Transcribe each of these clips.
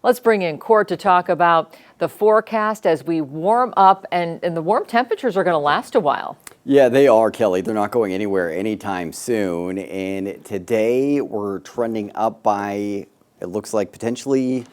Let's bring in Court to talk about the forecast as we warm up, and the warm temperatures are going to last a while. Yeah, they are, Kelly. They're not going anywhere anytime soon. And today we're trending up by, it looks like potentially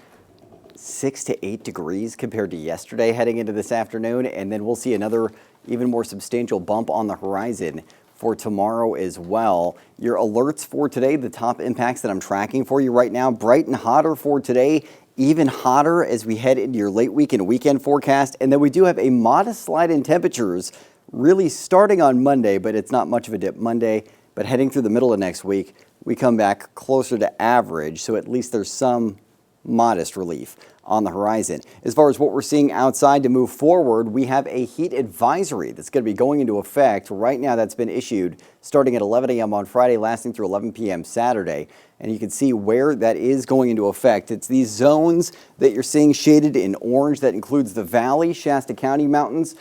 6 to 8 degrees compared to yesterday heading into this afternoon. And then we'll see another even more substantial bump on the horizon for tomorrow as well. Your alerts for today, the top impacts that I'm tracking for you right now, bright and hotter for today. Even hotter as we head into your late week and weekend forecast. And then we do have a modest slide in temperatures really starting on Monday, but it's not much of a dip Monday. But heading through the middle of next week, we come back closer to average. So at least there's some modest relief on the horizon. As far as what we're seeing outside to move forward, we have a heat advisory that's going to be going into effect right now. That's been issued starting at 11 a.m. on Friday, lasting through 11 p.m. Saturday. And you can see where that is going into effect. It's these zones that you're seeing shaded in orange. That includes the Valley, Shasta County mountains,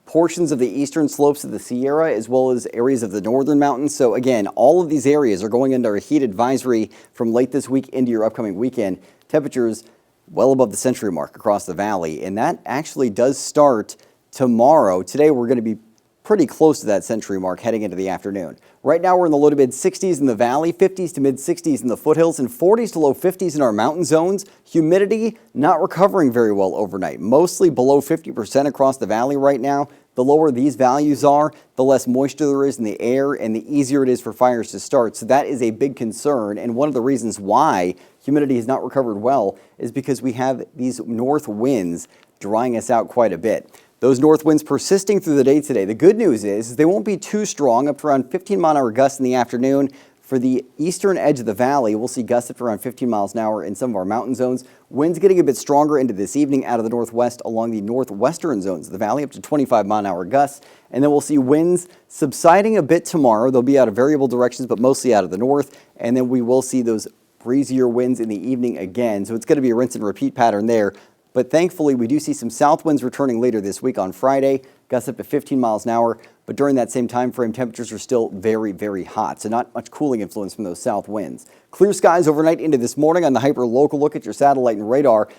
portions of the eastern slopes of the Sierra, as well as areas of the northern mountains. So again, all of these areas are going under a heat advisory from late this week into your upcoming weekend. Temperatures well above the century mark across the valley, and that actually does start tomorrow. Today we're going to be pretty close to that century mark heading into the afternoon. Right now we're in the low to mid 60s in the valley, 50s to mid 60s in the foothills, and 40s to low 50s in our mountain zones. Humidity not recovering very well overnight, mostly below 50% across the valley right now. The lower these values are, the less moisture there is in the air and the easier it is for fires to start. So that is a big concern, and one of the reasons why humidity has not recovered well is because we have these north winds drying us out quite a bit. Those north winds persisting through the day today. The good news is they won't be too strong, up to around 15-mile-an-hour gusts in the afternoon. For the eastern edge of the valley, we'll see gusts up to around 15 miles an hour in some of our mountain zones. Winds getting a bit stronger into this evening out of the northwest along the northwestern zones of the valley, up to 25-mile-an-hour gusts. And then we'll see winds subsiding a bit tomorrow. They'll be out of variable directions, but mostly out of the north. And then we will see those breezier winds in the evening again. So it's going to be a rinse and repeat pattern there. But thankfully, we do see some south winds returning later this week on Friday, gusts up to 15 miles an hour. But during that same time frame, temperatures are still very, very hot. So not much cooling influence from those south winds. Clear skies overnight into this morning on the hyper-local look at your satellite and radar.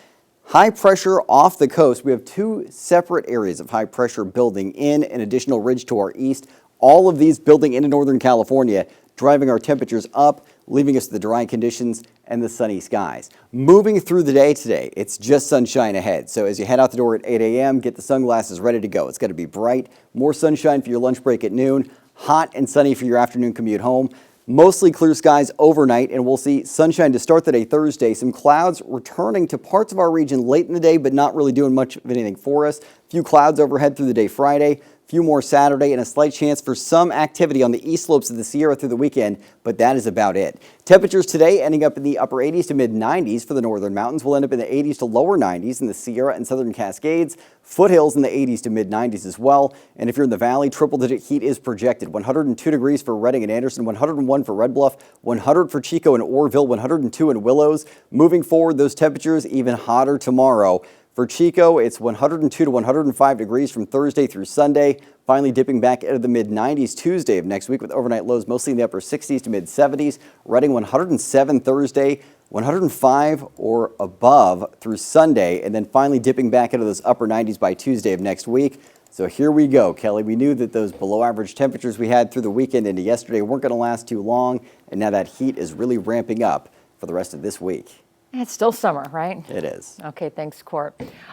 High pressure off the coast. We have two separate areas of high pressure building in an additional ridge to our east. All of these building into Northern California, driving our temperatures up, leaving us the dry conditions and the sunny skies. Moving through the day today, it's just sunshine ahead. So as you head out the door at 8 a.m., get the sunglasses ready to go. It's going to be bright, more sunshine for your lunch break at noon, hot and sunny for your afternoon commute home. Mostly clear skies overnight, and we'll see sunshine to start the day Thursday. Some clouds returning to parts of our region late in the day, but not really doing much of anything for us. A few clouds overhead through the day Friday. Few more Saturday, and a slight chance for some activity on the east slopes of the Sierra through the weekend, but that is about it. Temperatures today ending up in the upper 80s to mid 90s for the northern mountains. We'll end up in the 80s to lower 90s in the Sierra and southern Cascades. Foothills in the 80s to mid 90s as well. And if you're in the valley, triple-digit heat is projected. 102 degrees for Redding and Anderson, 101 for Red Bluff, 100 for Chico and Orville, 102 in Willows. Moving forward, those temperatures even hotter tomorrow. For Chico, it's 102 to 105 degrees from Thursday through Sunday, finally dipping back into the mid-90s Tuesday of next week with overnight lows mostly in the upper 60s to mid-70s. Redding 107 Thursday, 105 or above through Sunday, and then finally dipping back into those upper 90s by Tuesday of next week. So here we go, Kelly. We knew that those below-average temperatures we had through the weekend into yesterday weren't going to last too long, and now that heat is really ramping up for the rest of this week. It's still summer, right? It is. Okay, thanks, Court.